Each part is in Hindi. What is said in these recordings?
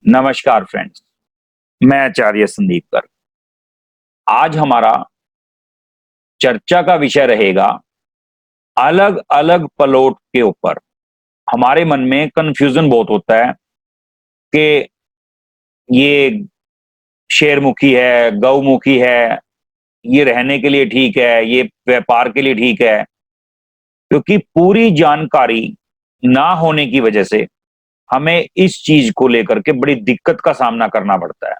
नमस्कार फ्रेंड्स। मैं आचार्य संदीप कर। आज हमारा चर्चा का विषय रहेगा अलग अलग प्लॉट के ऊपर। हमारे मन में कंफ्यूजन बहुत होता है कि ये शेरमुखी है, गौमुखी है, ये रहने के लिए ठीक है, ये व्यापार के लिए ठीक है। क्योंकि पूरी जानकारी ना होने की वजह से हमें इस चीज को लेकर के बड़ी दिक्कत का सामना करना पड़ता है।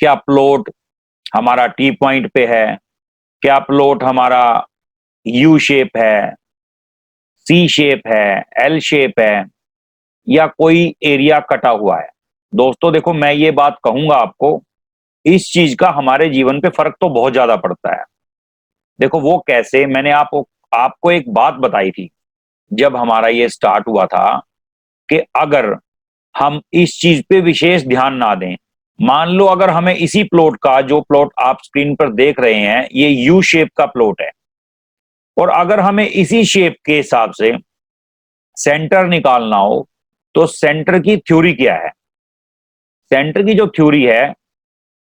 क्या प्लॉट हमारा टी पॉइंट पे है? क्या प्लॉट हमारा यू शेप है, सी शेप है, एल शेप है, या कोई एरिया कटा हुआ है? दोस्तों देखो, मैं ये बात कहूंगा आपको, इस चीज का हमारे जीवन पे फर्क तो बहुत ज्यादा पड़ता है। देखो वो कैसे, मैंने आपको एक बात बताई थी जब हमारा ये स्टार्ट हुआ था कि अगर हम इस चीज पे विशेष ध्यान ना दें, मान लो अगर हमें इसी प्लॉट का, जो प्लॉट आप स्क्रीन पर देख रहे हैं, ये यू शेप का प्लॉट है, और अगर हमें इसी शेप के हिसाब से सेंटर निकालना हो, तो सेंटर की थ्योरी क्या है? सेंटर की जो थ्योरी है,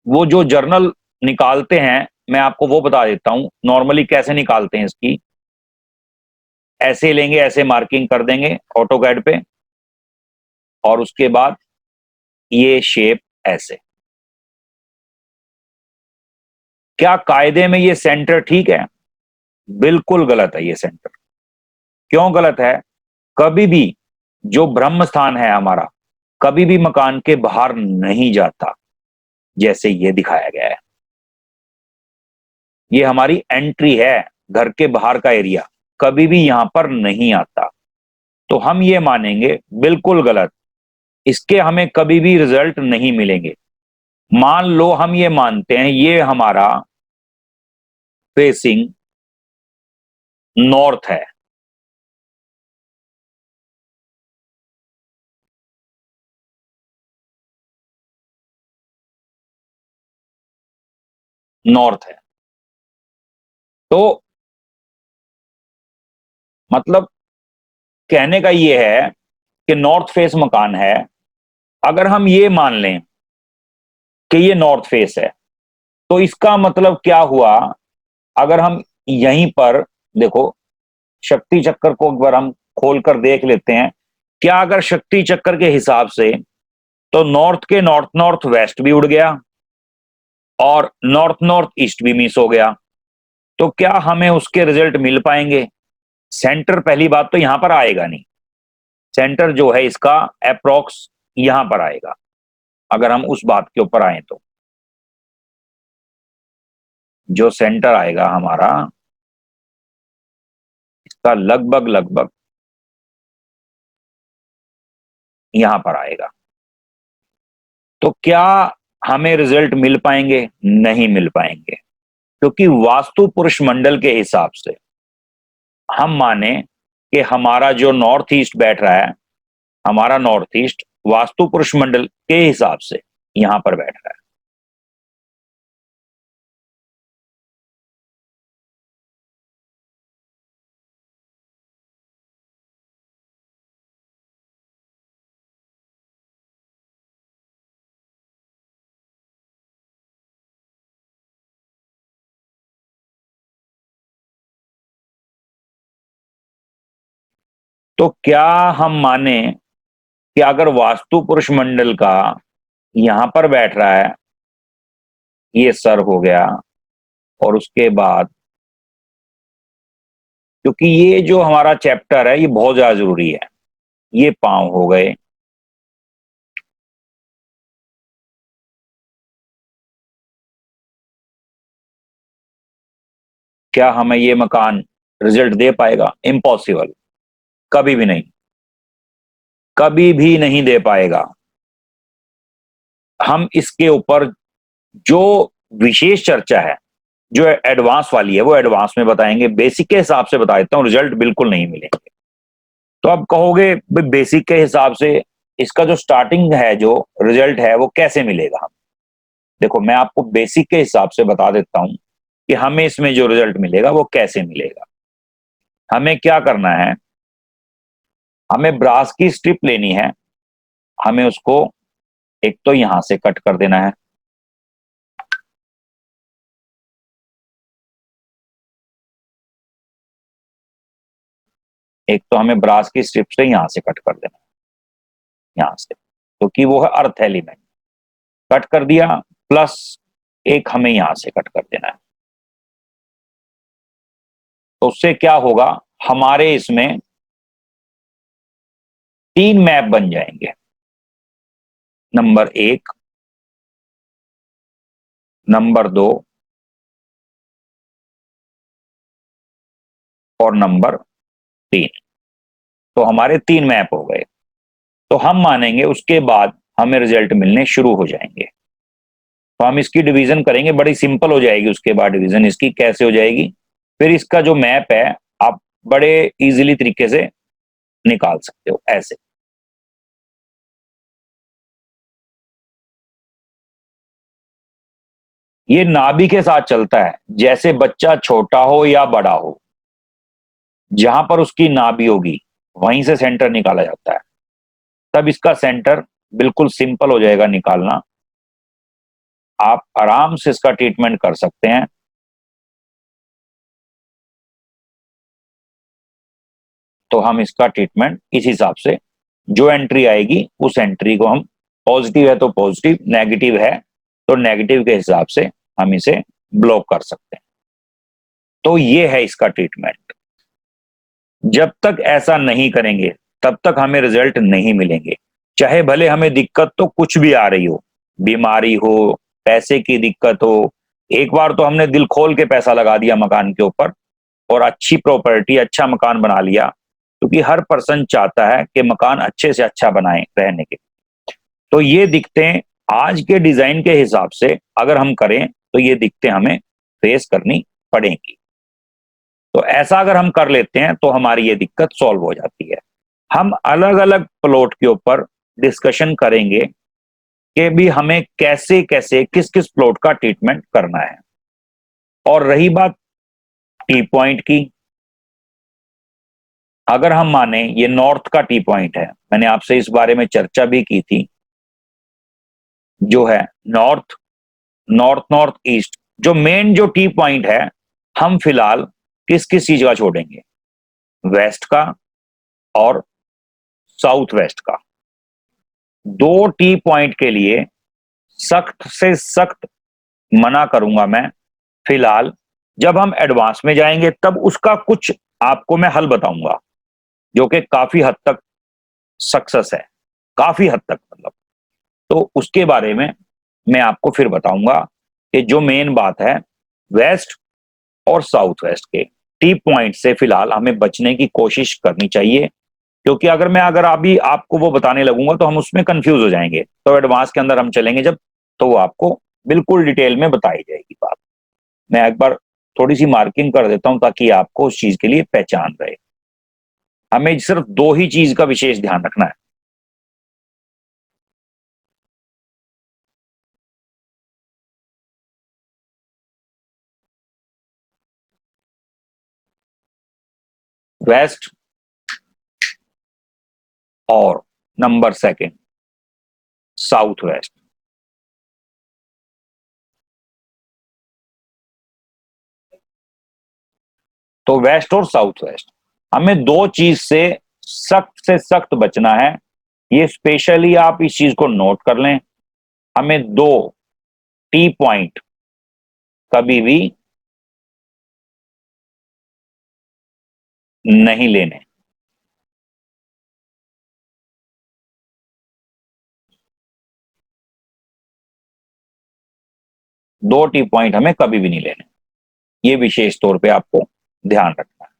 वो जो जर्नल निकालते हैं, मैं आपको वो बता देता हूं नॉर्मली कैसे निकालते हैं इसकी। ऐसे लेंगे, ऐसे मार्किंग कर देंगे ऑटोकैड पे, और उसके बाद ये शेप ऐसे। क्या कायदे में ये सेंटर ठीक है? बिल्कुल गलत है ये सेंटर। क्यों गलत है? कभी भी जो ब्रह्म स्थान है हमारा, कभी भी मकान के बाहर नहीं जाता, जैसे ये दिखाया गया है। ये हमारी एंट्री है, घर के बाहर का एरिया, कभी भी यहां पर नहीं आता। तो हम ये मानेंगे बिल्कुल गलत, इसके हमें कभी भी रिजल्ट नहीं मिलेंगे। मान लो हम ये मानते हैं ये हमारा फेसिंग नॉर्थ है, नॉर्थ है, तो मतलब कहने का ये है कि नॉर्थ फेस मकान है। अगर हम ये मान लें कि ये नॉर्थ फेस है, तो इसका मतलब क्या हुआ? अगर हम यहीं पर देखो, शक्ति चक्कर को एक बार हम खोलकर देख लेते हैं। क्या अगर शक्ति चक्कर के हिसाब से, तो नॉर्थ के नॉर्थ नॉर्थ वेस्ट भी उड़ गया और नॉर्थ नॉर्थ ईस्ट भी मिस हो गया, तो क्या हमें उसके रिजल्ट मिल पाएंगे? सेंटर पहली बात तो यहां पर आएगा नहीं। सेंटर जो है इसका अप्रोक्स यहां पर आएगा, अगर हम उस बात के ऊपर आए तो जो सेंटर आएगा हमारा, इसका लगभग लगभग यहां पर आएगा। तो क्या हमें रिजल्ट मिल पाएंगे? नहीं मिल पाएंगे। क्योंकि वास्तु पुरुष मंडल के हिसाब से हम माने कि हमारा जो नॉर्थ ईस्ट बैठ रहा है, हमारा नॉर्थ ईस्ट वास्तु पुरुष मंडल के हिसाब से यहां पर बैठ रहा है। तो क्या हम माने कि अगर वास्तु पुरुष मंडल का यहां पर बैठ रहा है, ये सर हो गया, और उसके बाद, क्योंकि ये जो हमारा चैप्टर है ये बहुत ज्यादा जरूरी है, ये पांव हो गए, क्या हमें ये मकान रिजल्ट दे पाएगा? इम्पॉसिबल, कभी भी नहीं, कभी भी नहीं दे पाएगा। हम इसके ऊपर जो विशेष चर्चा है, जो एडवांस वाली है, वो एडवांस में बताएंगे। बेसिक के हिसाब से बता देता हूं, रिजल्ट बिल्कुल नहीं मिलेंगे। तो आप कहोगे बेसिक के हिसाब से इसका जो स्टार्टिंग है, जो रिजल्ट है, वो कैसे मिलेगा? हम देखो, मैं आपको बेसिक के हिसाब से बता देता हूं कि हमें इसमें जो रिजल्ट मिलेगा वो कैसे मिलेगा। हमें क्या करना है, हमें ब्रास की स्ट्रिप लेनी है, हमें उसको एक तो यहां से कट कर देना है, एक तो हमें ब्रास की स्ट्रिप से यहां से कट कर देना है, यहां से, क्योंकि वो है अर्थ एलिमेंट, कट कर दिया, प्लस एक हमें यहां से कट कर देना है। तो उससे क्या होगा, हमारे इसमें 3 मैप बन जाएंगे, नंबर 1, नंबर 2 और नंबर 3। तो हमारे 3 मैप हो गए। तो हम मानेंगे उसके बाद हमें रिजल्ट मिलने शुरू हो जाएंगे। तो हम इसकी डिवीजन करेंगे, बड़ी सिंपल हो जाएगी। उसके बाद डिवीजन इसकी कैसे हो जाएगी, फिर इसका जो मैप है आप बड़े इजीली तरीके से निकाल सकते हो ऐसे। ये नाभि के साथ चलता है, जैसे बच्चा छोटा हो या बड़ा हो, जहां पर उसकी नाभि होगी वहीं से सेंटर निकाला जाता है। तब इसका सेंटर बिल्कुल सिंपल हो जाएगा निकालना, आप आराम से इसका ट्रीटमेंट कर सकते हैं। तो हम इसका ट्रीटमेंट इस हिसाब से, जो एंट्री आएगी उस एंट्री को हम, पॉजिटिव है तो पॉजिटिव, नेगेटिव है तो नेगेटिव के हिसाब से हम इसे ब्लॉक कर सकते हैं। तो ये है इसका ट्रीटमेंट। जब तक ऐसा नहीं करेंगे तब तक हमें रिजल्ट नहीं मिलेंगे, चाहे भले हमें दिक्कत तो कुछ भी आ रही हो, बीमारी हो, पैसे की दिक्कत हो। एक बार तो हमने दिल खोल के पैसा लगा दिया मकान के ऊपर और अच्छी प्रॉपर्टी, अच्छा मकान बना लिया, क्योंकि हर पर्सन चाहता है कि मकान अच्छे से अच्छा बनाए रहने के। तो ये दिक्कतें आज के डिजाइन के हिसाब से अगर हम करें तो ये दिक्कतें हमें फेस करनी पड़ेंगी। तो ऐसा अगर हम कर लेते हैं तो हमारी ये दिक्कत सॉल्व हो जाती है। हम अलग अलग प्लॉट के ऊपर डिस्कशन करेंगे कि भी हमें कैसे कैसे किस किस प्लॉट का ट्रीटमेंट करना है। और रही बात टी पॉइंट की, अगर हम माने ये नॉर्थ का टी पॉइंट है, मैंने आपसे इस बारे में चर्चा भी की थी, जो है नॉर्थ, नॉर्थ नॉर्थ ईस्ट, जो मेन जो टी पॉइंट है, हम फिलहाल किस किस चीज का छोड़ेंगे, वेस्ट का और साउथ वेस्ट का। 2 टी पॉइंट के लिए सख्त से सख्त मना करूंगा मैं फिलहाल। जब हम एडवांस में जाएंगे तब उसका कुछ आपको मैं हल बताऊंगा, जो कि काफी हद तक सक्सेस है, काफी हद तक मतलब। तो उसके बारे में मैं आपको फिर बताऊंगा कि जो मेन बात है, वेस्ट और साउथ वेस्ट के टी पॉइंट से फिलहाल हमें बचने की कोशिश करनी चाहिए। क्योंकि अगर अभी आपको वो बताने लगूंगा तो हम उसमें कंफ्यूज हो जाएंगे। तो एडवांस के अंदर हम चलेंगे जब, तो वो आपको बिल्कुल डिटेल में बताई जाएगी बात। मैं एक बार थोड़ी सी मार्किंग कर देता हूं ताकि आपको उस चीज के लिए पहचान रहे। हमें सिर्फ 2 ही चीज का विशेष ध्यान रखना है। वेस्ट और नंबर 2 साउथ वेस्ट। तो वेस्ट और साउथ वेस्ट, हमें 2 चीज से सख्त बचना है। ये स्पेशली आप इस चीज को नोट कर लें, हमें 2 टी पॉइंट कभी भी नहीं लेने। 2 टी पॉइंट हमें कभी भी नहीं लेने, ये विशेष तौर पे आपको ध्यान रखना है।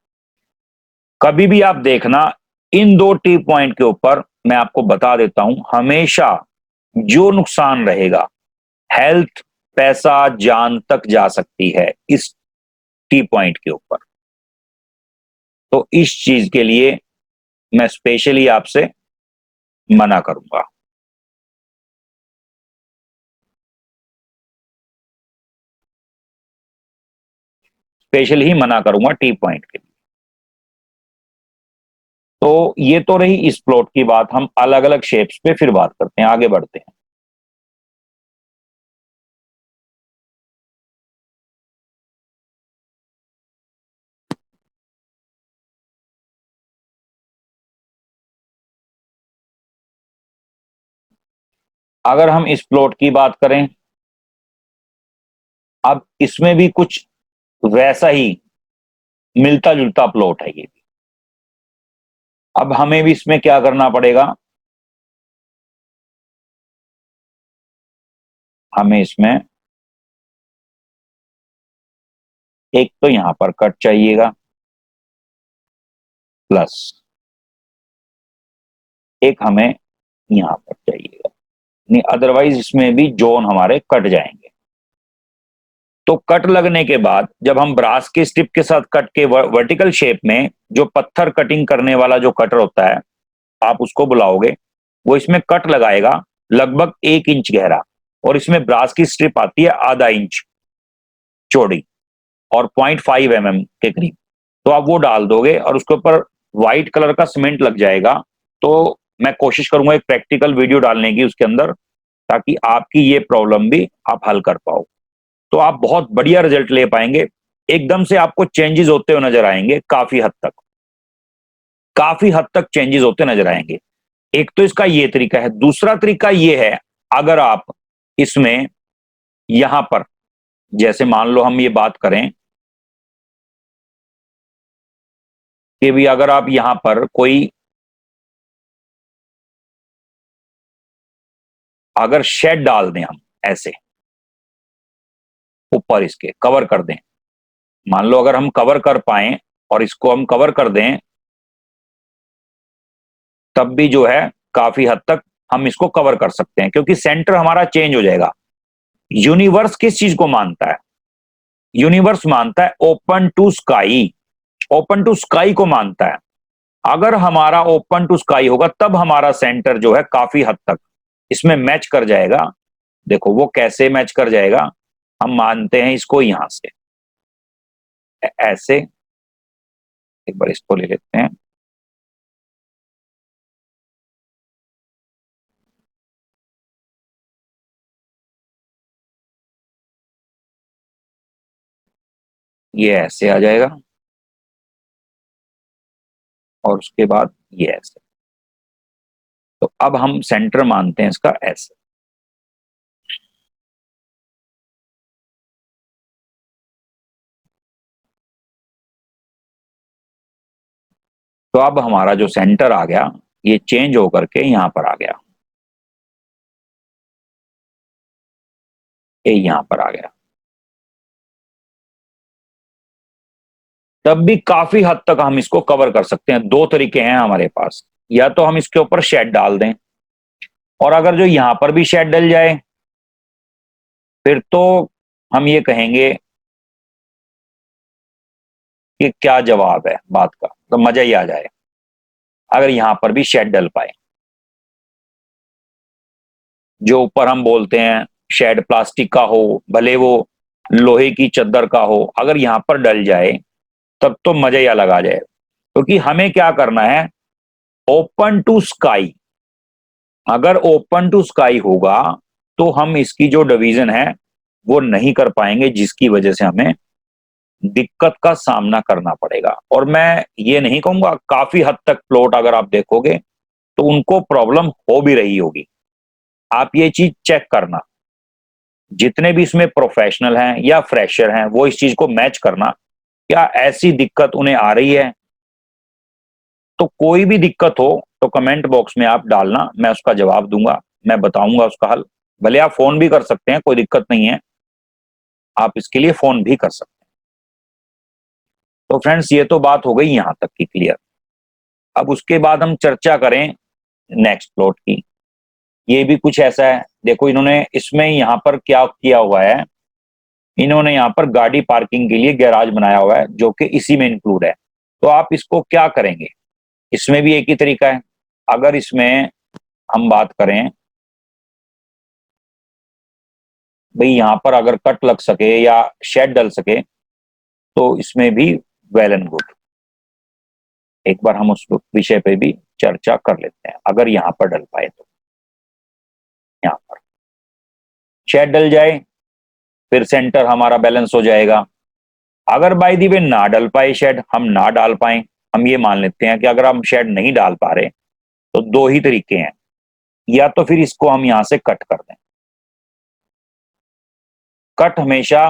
कभी भी आप देखना, इन 2 टी पॉइंट के ऊपर मैं आपको बता देता हूं, हमेशा जो नुकसान रहेगा, हेल्थ, पैसा, जान तक जा सकती है इस टी पॉइंट के ऊपर। तो इस चीज के लिए मैं स्पेशली आपसे मना करूंगा। स्पेशली ही मना करूंगा टी पॉइंट के लिए। तो ये तो रही इस प्लॉट की बात। हम अलग अलग शेप्स पे फिर बात करते हैं, आगे बढ़ते हैं। अगर हम इस प्लॉट की बात करें, अब इसमें भी कुछ वैसा ही मिलता जुलता प्लॉट है ये भी। अब हमें भी इसमें क्या करना पड़ेगा, हमें इसमें एक तो यहां पर कट चाहिएगा, प्लस एक हमें यहां पर चाहिएगा, नहीं अदरवाइज इसमें भी जोन हमारे कट जाएंगे। तो कट लगने के बाद जब हम ब्रास के स्टिप के साथ कट के वर्टिकल शेप में जो पत्थर कटिंग करने वाला जो कटर होता है, आप उसको बुलाओगे, वो इसमें कट लगाएगा लगभग 1 इंच गहरा, और इसमें ब्रास की स्ट्रिप आती है आधा इंच चौड़ी और 0.5 mm के करीब। तो आप वो डाल दोगे और उसके ऊपर व्हाइट कलर का सीमेंट लग जाएगा। तो मैं कोशिश करूंगा एक प्रैक्टिकल वीडियो डालने की उसके अंदर, ताकि आपकी ये प्रॉब्लम भी आप हल कर पाओ, तो आप बहुत बढ़िया रिजल्ट ले पाएंगे। एकदम से आपको चेंजेस होते हुए नजर आएंगे, काफी हद तक चेंजेस होते नजर आएंगे। एक तो इसका ये तरीका है। दूसरा तरीका ये है, अगर आप इसमें यहां पर जैसे मान लो हम ये बात करें कि भी अगर आप यहां पर कोई अगर शेड डाल दें, हम ऐसे ऊपर इसके कवर कर दें, मान लो अगर हम कवर कर पाए और इसको हम कवर कर दें, तब भी जो है काफी हद तक हम इसको कवर कर सकते हैं, क्योंकि सेंटर हमारा चेंज हो जाएगा। यूनिवर्स किस चीज को मानता है? यूनिवर्स मानता है open to sky, open to sky को मानता है। अगर हमारा ओपन टू स्काई होगा तब हमारा सेंटर जो है काफी हद तक इसमें मैच कर जाएगा। देखो वो कैसे मैच कर जाएगा, हम मानते हैं इसको यहां से ऐसे, एक बार इसको ले लेते हैं, ये ऐसे आ जाएगा और उसके बाद ये ऐसे। तो अब हम सेंटर मानते हैं इसका ऐसे। तो अब हमारा जो सेंटर आ गया, ये चेंज होकर के यहां पर आ गया, ये यहां पर आ गया। तब भी काफी हद तक हम इसको कवर कर सकते हैं। दो तरीके हैं हमारे पास, या तो हम इसके ऊपर शेड डाल दें, और अगर जो यहां पर भी शेड डल जाए फिर तो हम ये कहेंगे कि क्या जवाब है बात का, तो मजा ही आ जाए अगर यहां पर भी शेड डल पाए। जो ऊपर हम बोलते हैं शेड प्लास्टिक का हो, भले वो लोहे की चद्दर का हो, अगर यहां पर डल जाए तब तो मजा ही अलग आ जाए। क्योंकि हमें क्या करना है, ओपन टू स्काई। अगर ओपन टू स्काई होगा तो हम इसकी जो डिवीजन है वो नहीं कर पाएंगे, जिसकी वजह से हमें दिक्कत का सामना करना पड़ेगा। और मैं ये नहीं कहूंगा, काफी हद तक प्लॉट अगर आप देखोगे तो उनको प्रॉब्लम हो भी रही होगी। आप ये चीज चेक करना, जितने भी इसमें प्रोफेशनल हैं या फ्रेशर हैं, वो इस चीज को मैच करना, क्या ऐसी दिक्कत उन्हें आ रही है। तो कोई भी दिक्कत हो तो कमेंट बॉक्स में आप डालना, मैं उसका जवाब दूंगा, मैं बताऊंगा उसका हल। भले आप फोन भी कर सकते हैं, कोई दिक्कत नहीं है, आप इसके लिए फोन भी कर सकते हैं। तो फ्रेंड्स ये तो बात हो गई यहां तक की क्लियर। अब उसके बाद हम चर्चा करें नेक्स्ट प्लॉट की। ये भी कुछ ऐसा है, देखो इन्होंने इसमें यहाँ पर क्या किया हुआ है, इन्होंने यहाँ पर गाड़ी पार्किंग के लिए गैराज बनाया हुआ है, जो कि इसी में इंक्लूड है। तो आप इसको क्या करेंगे, इसमें भी एक ही तरीका है। अगर इसमें हम बात करें भाई यहाँ पर अगर कट लग सके या शेड डल सके, तो इसमें भी वेल एंड गुड। एक बार हम उस विषय पे भी चर्चा कर लेते हैं। अगर यहाँ पर डल पाए तो यहाँ पर शेड डल जाए, फिर सेंटर हमारा बैलेंस हो जाएगा। अगर बाय दी वे ना डल पाए शेड, हम ना डाल पाए, हम ये मान लेते हैं कि अगर हम शेड नहीं डाल पा रहे, तो दो ही तरीके हैं। या तो फिर इसको हम यहां से कट कर दें। कट हमेशा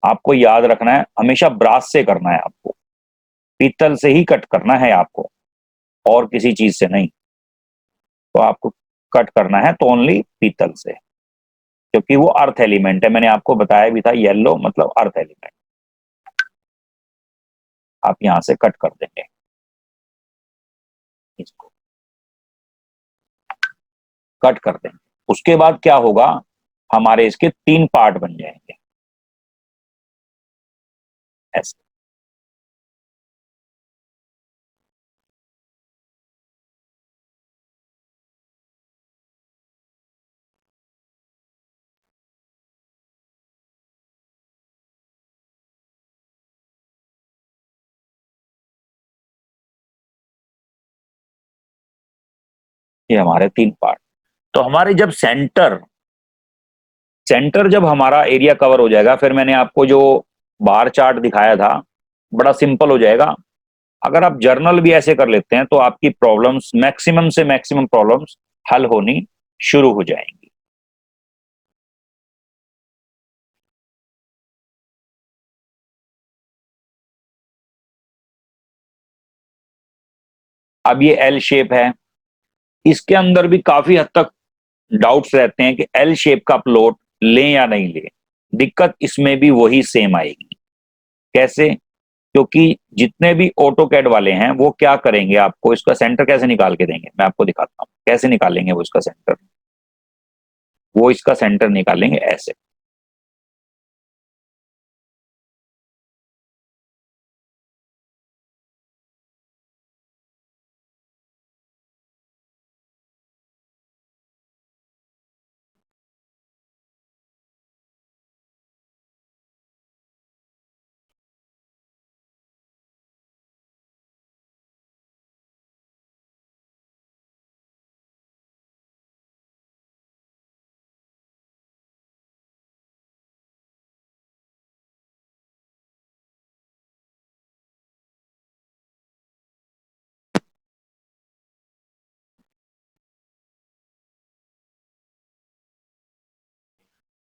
आपको याद रखना है, हमेशा ब्रास से करना है आपको, पीतल से ही कट करना है आपको, और किसी चीज से नहीं। तो आपको कट करना है तो ओनली पीतल से, क्योंकि वो अर्थ एलिमेंट है, मैंने आपको बताया भी था, येलो मतलब अर्थ एलिमेंट। आप यहां से कट कर देंगे इसको, कट कर देंगे। उसके बाद क्या होगा, हमारे इसके 3 पार्ट बन जाएंगे ऐसे। ये हमारे 3 पार्ट। तो हमारे जब सेंटर सेंटर जब हमारा एरिया कवर हो जाएगा, फिर मैंने आपको जो बार चार्ट दिखाया था, बड़ा सिंपल हो जाएगा। अगर आप जर्नल भी ऐसे कर लेते हैं तो आपकी प्रॉब्लम्स, मैक्सिमम से मैक्सिमम प्रॉब्लम्स हल होनी शुरू हो जाएंगी। अब ये एल शेप है, इसके अंदर भी काफी हद तक डाउट्स रहते हैं कि एल शेप का प्लॉट लें या नहीं लें। दिक्कत इसमें भी वही सेम आएगी। कैसे? क्योंकि जितने भी ऑटो कैड वाले हैं वो क्या करेंगे, आपको इसका सेंटर कैसे निकाल के देंगे, मैं आपको दिखाता हूं कैसे निकालेंगे वो इसका सेंटर। वो इसका सेंटर निकालेंगे ऐसे।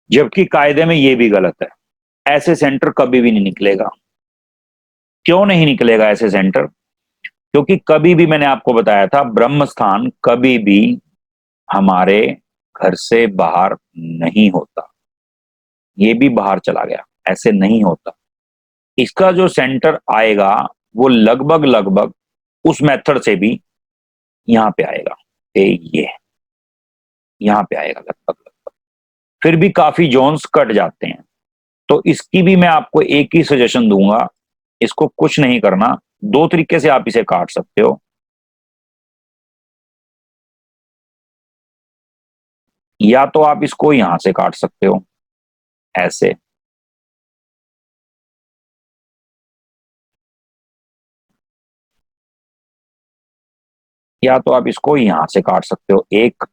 जबकि कायदे में ये भी गलत है, ऐसे सेंटर कभी भी नहीं निकलेगा। क्यों नहीं निकलेगा ऐसे सेंटर? क्योंकि कभी भी, मैंने आपको बताया था, ब्रह्म स्थान कभी भी हमारे घर से बाहर नहीं होता। ये भी बाहर चला गया, ऐसे नहीं होता। इसका जो सेंटर आएगा वो लगभग लगभग उस मेथड से भी यहां पे आएगा। ये यहां पे आएगा लगभग लगभग। फिर भी काफी जोन्स कट जाते हैं। तो इसकी भी मैं आपको एक ही सजेशन दूंगा, इसको कुछ नहीं करना। 2 तरीके से आप इसे काट सकते हो। या तो आप इसको यहां से काट सकते हो ऐसे, या तो आप इसको यहां से काट सकते हो। एक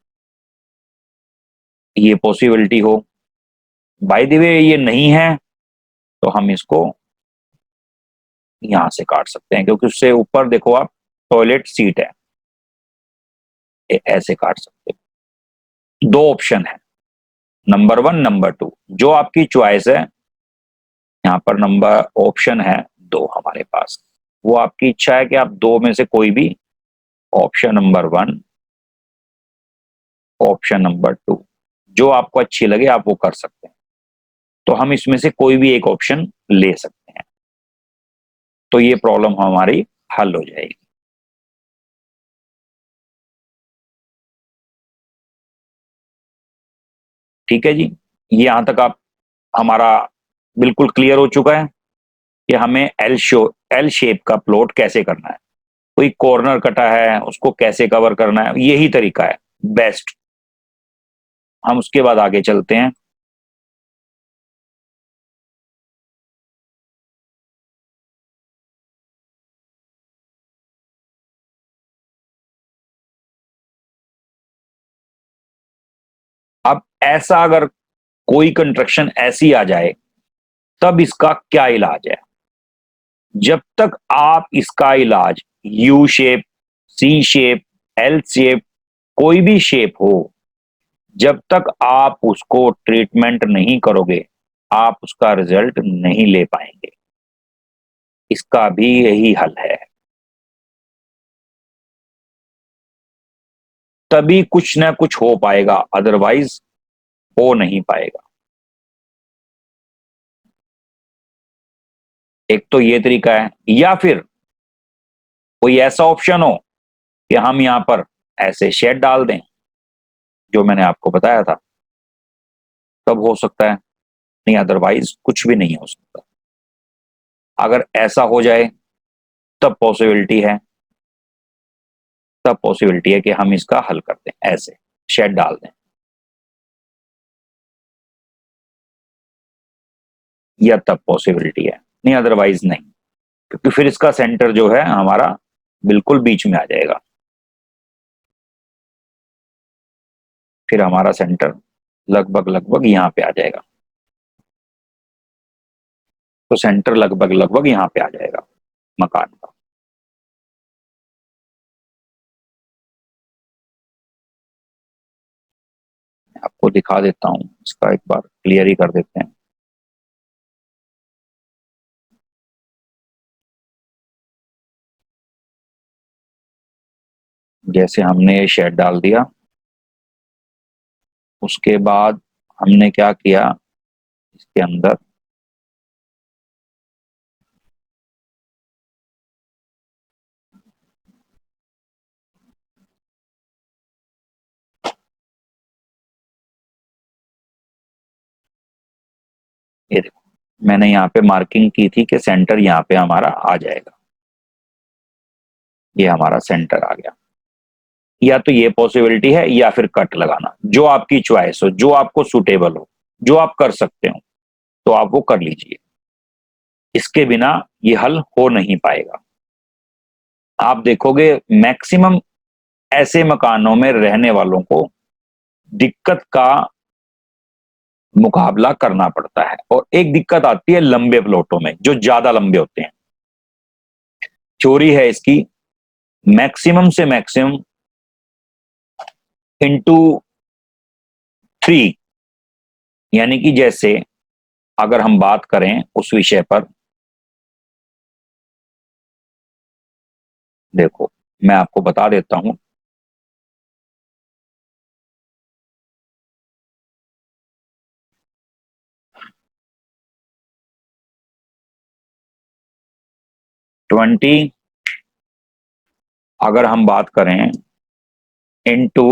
ये पॉसिबिलिटी हो। बाय द वे ये नहीं है तो हम इसको यहां से काट सकते हैं, क्योंकि उससे ऊपर देखो आप, टॉयलेट सीट है। ऐसे काट सकते हो। 2 ऑप्शन है, नंबर 1, नंबर 2, जो आपकी चॉइस है। यहाँ पर नंबर ऑप्शन है 2 हमारे पास। वो आपकी इच्छा है कि आप 2 में से कोई भी, ऑप्शन नंबर 1, ऑप्शन नंबर 2, जो आपको अच्छी लगे आप वो कर सकते हैं। तो हम इसमें से कोई भी एक ऑप्शन ले सकते हैं, तो ये प्रॉब्लम हमारी हल हो जाएगी। ठीक है जी, ये यहां तक आप, हमारा बिल्कुल क्लियर हो चुका है कि हमें एल शेप का प्लॉट कैसे करना है। कोई कॉर्नर कटा है उसको कैसे कवर करना है, यही तरीका है बेस्ट। हम उसके बाद आगे चलते हैं। अब ऐसा अगर कोई कंस्ट्रक्शन ऐसी आ जाए तब इसका क्या इलाज है? जब तक आप इसका इलाज यू शेप, सी शेप, एल शेप कोई भी शेप हो, जब तक आप उसको ट्रीटमेंट नहीं करोगे आप उसका रिजल्ट नहीं ले पाएंगे। इसका भी यही हल है, तभी कुछ ना कुछ हो पाएगा, अदरवाइज हो नहीं पाएगा। एक तो ये तरीका है, या फिर कोई ऐसा ऑप्शन हो कि हम यहां पर ऐसे शेड डाल दें जो मैंने आपको बताया था, तब हो सकता है, नहीं अदरवाइज कुछ भी नहीं हो सकता। अगर ऐसा हो जाए तब पॉसिबिलिटी है, तब पॉसिबिलिटी है कि हम इसका हल कर दें, ऐसे शेड डाल दें, या तब पॉसिबिलिटी है, नहीं अदरवाइज नहीं, क्योंकि फिर इसका सेंटर जो है हमारा बिल्कुल बीच में आ जाएगा। फिर हमारा सेंटर लगभग लगभग यहाँ पे आ जाएगा, तो सेंटर लगभग लगभग यहाँ पे आ जाएगा मकान का। आपको दिखा देता हूँ, इसका एक बार क्लियर ही कर देते हैं। जैसे हमने ये शेड डाल दिया, उसके बाद हमने क्या किया, इसके अंदर ये देखो, मैंने यहाँ पे मार्किंग की थी कि सेंटर यहाँ पे हमारा आ जाएगा, ये हमारा सेंटर आ गया। या तो ये पॉसिबिलिटी है या फिर कट लगाना, जो आपकी चॉइस हो, जो आपको सुटेबल हो, जो आप कर सकते हो तो आप वो कर लीजिए। इसके बिना ये हल हो नहीं पाएगा। आप देखोगे मैक्सिमम ऐसे मकानों में रहने वालों को दिक्कत का मुकाबला करना पड़ता है, और एक दिक्कत आती है लंबे प्लॉटों में जो ज्यादा लंबे होते हैं। चोरी है इसकी मैक्सिमम से मैक्सिमम इंटू 3, यानी कि जैसे अगर हम बात करें उस विषय पर, देखो मैं आपको बता देता हूं। ट्वेंटी अगर हम बात करें इंटू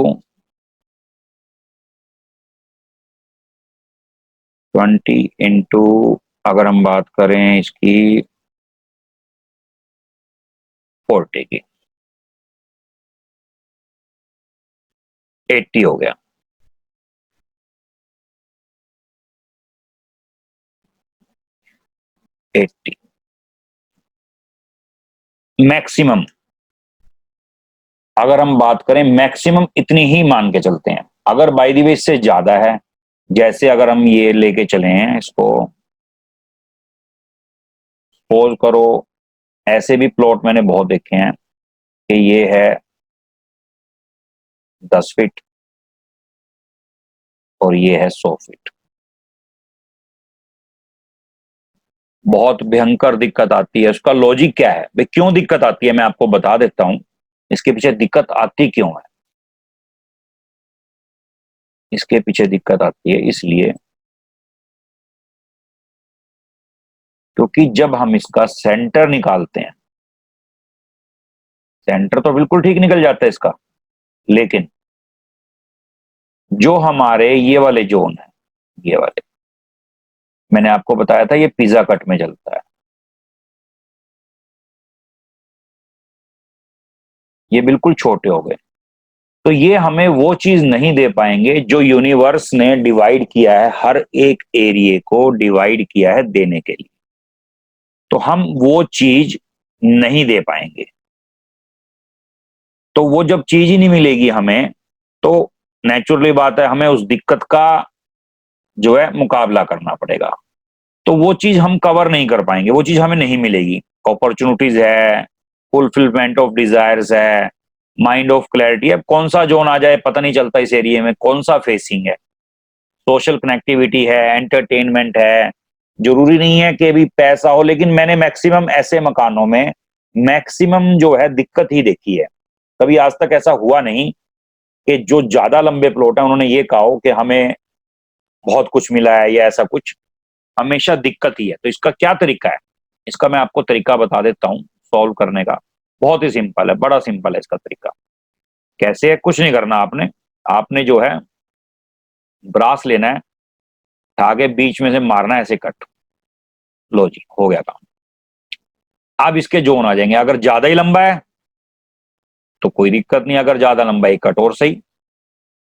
20 इंटू अगर हम बात करें इसकी 40 की, 80 हो गया। 80 मैक्सिमम, अगर हम बात करें मैक्सिमम इतनी ही मान के चलते हैं। अगर बाई द वे इससे ज्यादा है, जैसे अगर हम ये लेके चले हैं इसको, सपोज करो, ऐसे भी प्लॉट मैंने बहुत देखे हैं कि ये है 10 फीट और ये है 100 फीट। बहुत भयंकर दिक्कत आती है। उसका लॉजिक क्या है भाई, क्यों दिक्कत आती है, मैं आपको बता देता हूं इसके पीछे दिक्कत आती क्यों है। इसके पीछे दिक्कत आती है इसलिए क्योंकि जब हम इसका सेंटर निकालते हैं, सेंटर तो बिल्कुल ठीक निकल जाता है इसका, लेकिन जो हमारे ये वाले जोन है, ये वाले मैंने आपको बताया था ये पिज्जा कट में चलता है, ये बिल्कुल छोटे हो गए। तो ये हमें वो चीज नहीं दे पाएंगे जो यूनिवर्स ने डिवाइड किया है, हर एक एरिया को डिवाइड किया है देने के लिए, तो हम वो चीज नहीं दे पाएंगे। तो वो जब चीज ही नहीं मिलेगी हमें, तो नेचुरली बात है हमें उस दिक्कत का जो है मुकाबला करना पड़ेगा। तो वो चीज हम कवर नहीं कर पाएंगे, वो चीज हमें नहीं मिलेगी। अपॉर्चुनिटीज है, फुलफिलमेंट ऑफ डिजायर्स है, माइंड ऑफ क्लैरिटी। अब कौन सा जोन आ जाए पता नहीं चलता इस एरिया में, कौन सा फेसिंग है। सोशल कनेक्टिविटी है, एंटरटेनमेंट है, जरूरी नहीं है कि अभी पैसा हो, लेकिन मैंने मैक्सिमम ऐसे मकानों में मैक्सिमम जो है दिक्कत ही देखी है। कभी आज तक ऐसा हुआ नहीं कि जो ज्यादा लंबे प्लॉट है उन्होंने ये कहा हो कि हमें बहुत कुछ मिला है या ऐसा कुछ। हमेशा दिक्कत ही है। तो इसका क्या तरीका है, इसका मैं आपको तरीका बता देता हूँ सॉल्व करने का। बहुत ही सिंपल है, बड़ा सिंपल है इसका तरीका। कैसे है, कुछ नहीं करना आपने। आपने जो है ब्रास लेना है, आगे बीच में से मारना है ऐसे कट। लो जी, हो गया काम। अब इसके जोन आ जाएंगे। अगर ज्यादा ही लंबा है तो कोई दिक्कत नहीं, अगर ज्यादा लंबा है कट और सही।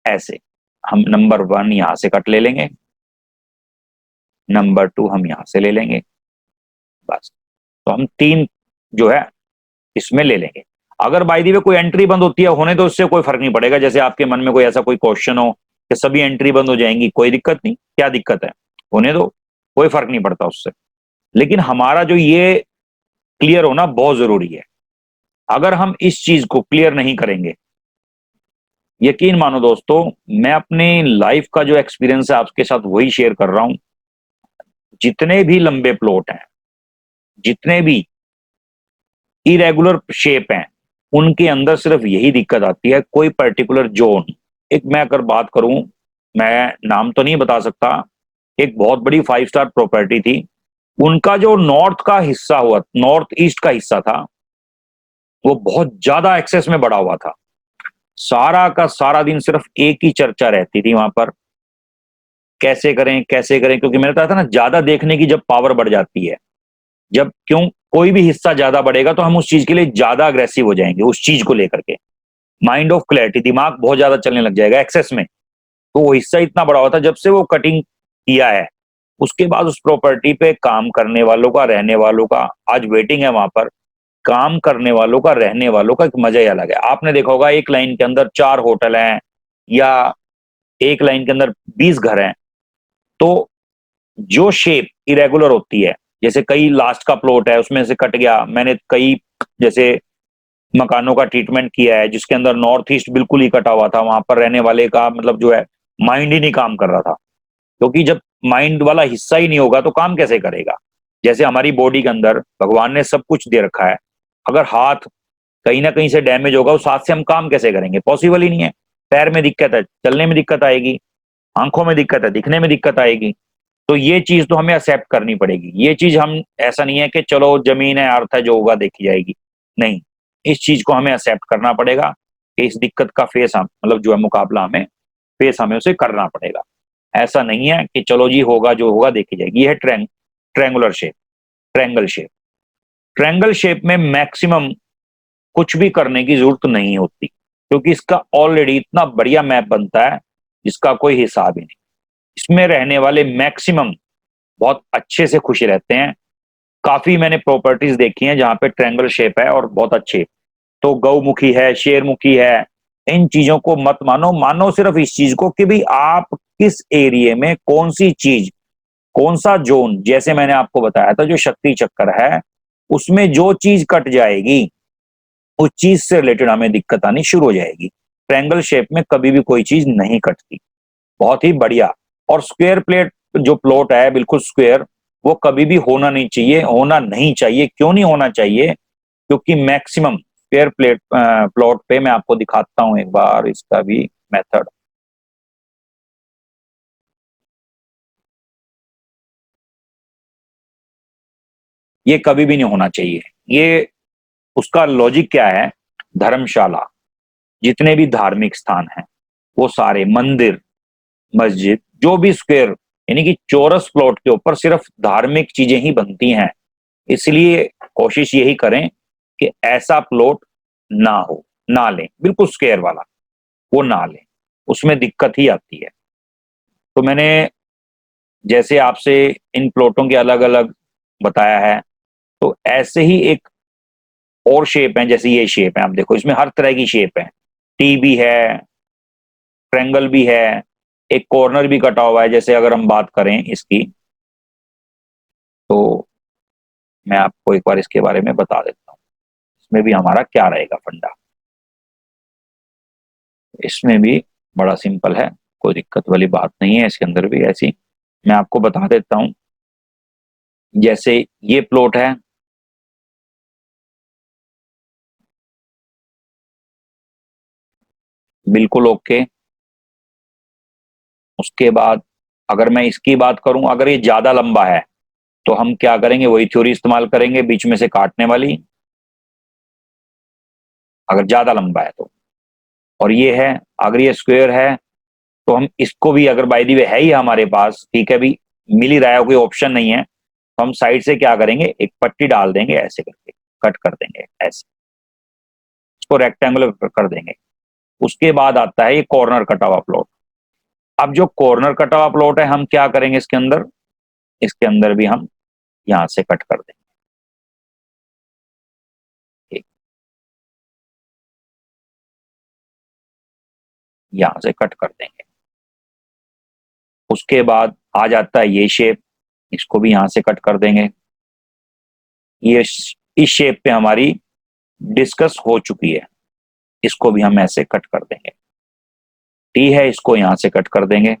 ऐसे हम नंबर 1 यहां से कट ले लेंगे, नंबर 2 हम यहां से ले लेंगे, बस। तो हम 3 जो है इसमें ले लेंगे। अगर बाय द वे कोई एंट्री बंद होती है होने, तो इससे कोई फर्क नहीं पड़ेगा। जैसे आपके मन में कोई ऐसा कोई क्वेश्चन हो कि सभी एंट्री बंद हो जाएंगी, कोई दिक्कत नहीं, क्या दिक्कत है, होने दो, कोई फर्क नहीं पड़ता उससे। लेकिन हमारा जो ये क्लियर होना बहुत जरूरी है। अगर हम इस चीज को क्लियर नहीं करेंगे, यकीन मानो दोस्तों, मैं अपने लाइफ का जो एक्सपीरियंस है आपके साथ वही शेयर कर रहा हूं। जितने भी लंबे प्लॉट हैं, जितने भी इरेगुलर शेप हैं, उनके अंदर सिर्फ यही दिक्कत आती है, कोई पर्टिकुलर जोन। एक मैं अगर बात करूं, मैं नाम तो नहीं बता सकता, एक बहुत बड़ी 5 स्टार प्रॉपर्टी थी। उनका जो नॉर्थ का हिस्सा हुआ, नॉर्थ ईस्ट का हिस्सा था, वो बहुत ज्यादा एक्सेस में बढ़ा हुआ था। सारा का सारा दिन सिर्फ एक ही चर्चा रहती थी वहां पर, कैसे करें कैसे करें। क्योंकि मैंने कहा था ना, ज्यादा देखने की जब पावर बढ़ जाती है, जब क्यों कोई भी हिस्सा ज्यादा बढ़ेगा तो हम उस चीज के लिए ज्यादा अग्रेसिव हो जाएंगे, उस चीज को लेकर के। माइंड ऑफ क्लैरिटी, दिमाग बहुत ज्यादा चलने लग जाएगा एक्सेस में। तो वो हिस्सा इतना बड़ा हुआ था, जब से वो कटिंग किया है उसके बाद उस प्रॉपर्टी पे काम करने वालों का, रहने वालों का आज वेटिंग है वहां पर। काम करने वालों का, रहने वालों का एक मजा ही अलग है। आपने देखा होगा एक लाइन के अंदर 4 होटल हैं, या एक लाइन के अंदर 20 घर हैं। तो जो शेप इरेगुलर होती है, जैसे कई लास्ट का प्लॉट है उसमें से कट गया, मैंने कई जैसे मकानों का ट्रीटमेंट किया है जिसके अंदर नॉर्थ ईस्ट बिल्कुल ही कटा हुआ था, वहां पर रहने वाले का मतलब जो है माइंड ही नहीं काम कर रहा था। क्योंकि जब माइंड वाला हिस्सा ही नहीं होगा तो काम कैसे करेगा। जैसे हमारी बॉडी के अंदर भगवान ने सब कुछ दे रखा है, अगर हाथ कहीं ना कहीं से डैमेज होगा उस हाथ से हम काम कैसे करेंगे, पॉसिबल ही नहीं है। पैर में दिक्कत है, चलने में दिक्कत आएगी, आंखों में दिक्कत है, दिखने में दिक्कत आएगी। तो ये चीज तो हमें एक्सेप्ट करनी पड़ेगी। ये चीज हम, ऐसा नहीं है कि चलो जमीन है अर्थ है जो होगा देखी जाएगी, नहीं। इस चीज को हमें एक्सेप्ट करना पड़ेगा कि इस दिक्कत का फेस हम मतलब जो है मुकाबला हमें फेस हमें उसे करना पड़ेगा। ऐसा नहीं है कि चलो जी होगा जो होगा देखी जाएगी। ये है triangular shape, triangle shape. Triangle shape में मैक्सिमम कुछ भी करने की जरूरत नहीं होती, क्योंकि इसका ऑलरेडी इतना बढ़िया मैप बनता है जिसका कोई हिसाब ही नहीं। इसमें रहने वाले मैक्सिमम बहुत अच्छे से खुश रहते हैं। काफी मैंने प्रॉपर्टीज देखी हैं जहां पे ट्रायंगल शेप है और बहुत अच्छे। तो गौमुखी है, शेरमुखी है, इन चीजों को मत मानो। मानो सिर्फ इस चीज को कि भाई आप किस एरिया में कौन सी चीज, कौन सा जोन, जैसे मैंने आपको बताया था जो शक्ति चक्कर है उसमें जो चीज कट जाएगी उस चीज से रिलेटेड हमें दिक्कत आनी शुरू हो जाएगी। ट्रायंगल शेप में कभी भी कोई चीज नहीं कटती, बहुत ही बढ़िया। और स्क्वायर प्लेट जो प्लॉट है बिल्कुल स्क्वायर, वो कभी भी होना नहीं चाहिए, होना नहीं चाहिए। क्यों नहीं होना चाहिए, क्योंकि मैक्सिमम स्क्वायर प्लेट प्लॉट पे मैं आपको दिखाता हूं एक बार इसका भी मेथड। ये कभी भी नहीं होना चाहिए। ये उसका लॉजिक क्या है, धर्मशाला, जितने भी धार्मिक स्थान हैं, वो सारे मंदिर, मस्जिद, जो भी स्क्वायर यानी कि चौरस प्लॉट के ऊपर सिर्फ धार्मिक चीजें ही बनती हैं। इसलिए कोशिश यही करें कि ऐसा प्लॉट ना हो, ना लें, बिल्कुल स्क्वायर वाला वो ना लें, उसमें दिक्कत ही आती है। तो मैंने जैसे आपसे इन प्लॉटों के अलग अलग बताया है, तो ऐसे ही एक और शेप है, जैसे ये शेप है, आप देखो इसमें हर तरह की शेप है। टी भी है, ट्रेंगल भी है, एक कॉर्नर भी कटा हुआ है। जैसे अगर हम बात करें इसकी, तो मैं आपको एक बार इसके बारे में बता देता हूँ, इसमें भी हमारा क्या रहेगा फंडा। इसमें भी बड़ा सिंपल है, कोई दिक्कत वाली बात नहीं है। इसके अंदर भी ऐसी मैं आपको बता देता हूं। जैसे ये प्लॉट है, बिल्कुल ओके। उसके बाद अगर मैं इसकी बात करूं, अगर ये ज्यादा लंबा है तो हम क्या करेंगे, वही थ्योरी इस्तेमाल करेंगे, बीच में से काटने वाली, अगर ज्यादा लंबा है तो। और ये है, अगर ये स्क्वायर है तो हम इसको भी, अगर बाय द वे है ही हमारे पास, ठीक है, भी मिल ही रहा है, कोई ऑप्शन नहीं है, तो हम साइड से क्या करेंगे, एक पट्टी डाल देंगे ऐसे करके, कट कर देंगे ऐसे, इसको रेक्टेंगुलर कर देंगे। उसके बाद आता है ये कॉर्नर कटा हुआ प्लॉट। अब जो कॉर्नर कटा हुआ प्लॉट है, हम क्या करेंगे इसके अंदर, इसके अंदर भी हम यहां से कट कर देंगे। ठीक, यहां से कट कर देंगे। उसके बाद आ जाता है ये शेप, इसको भी यहां से कट कर देंगे। ये इस शेप पे हमारी डिस्कस हो चुकी है, इसको भी हम ऐसे कट कर देंगे। टी है, इसको यहां से कट कर देंगे।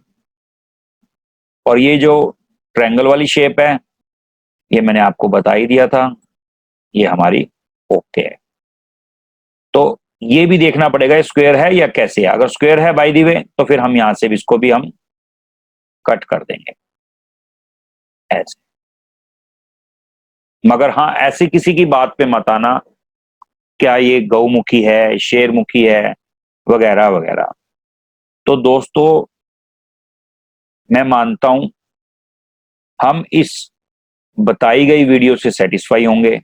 और ये जो ट्रायंगल वाली शेप है, ये मैंने आपको बता ही दिया था, ये हमारी ओके है। तो ये भी देखना पड़ेगा स्क्वायर है या कैसे है। अगर स्क्वायर है बाय द वे, तो फिर हम यहां से भी इसको भी हम कट कर देंगे ऐसे। मगर हाँ, ऐसी किसी की बात पे मत आना, क्या ये गौमुखी है, शेरमुखी है, वगैरह वगैरह। तो दोस्तों, मैं मानता हूं हम इस बताई गई वीडियो से सेटिस्फाई होंगे।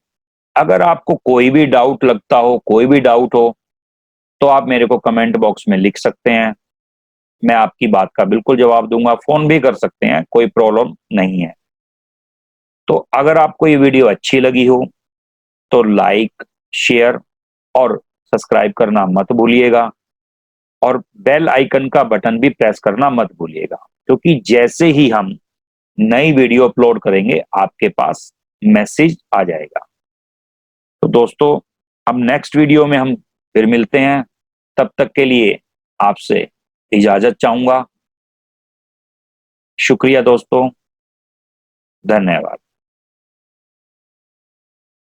अगर आपको कोई भी डाउट लगता हो, कोई भी डाउट हो, तो आप मेरे को कमेंट बॉक्स में लिख सकते हैं, मैं आपकी बात का बिल्कुल जवाब दूंगा। फोन भी कर सकते हैं, कोई प्रॉब्लम नहीं है। तो अगर आपको ये वीडियो अच्छी लगी हो तो लाइक, शेयर और सब्सक्राइब करना मत भूलिएगा, और बेल आइकन का बटन भी प्रेस करना मत भूलिएगा, क्योंकि जैसे ही हम नई वीडियो अपलोड करेंगे आपके पास मैसेज आ जाएगा। तो दोस्तों, हम नेक्स्ट वीडियो में हम फिर मिलते हैं। तब तक के लिए आपसे इजाजत चाहूंगा। शुक्रिया दोस्तों, धन्यवाद।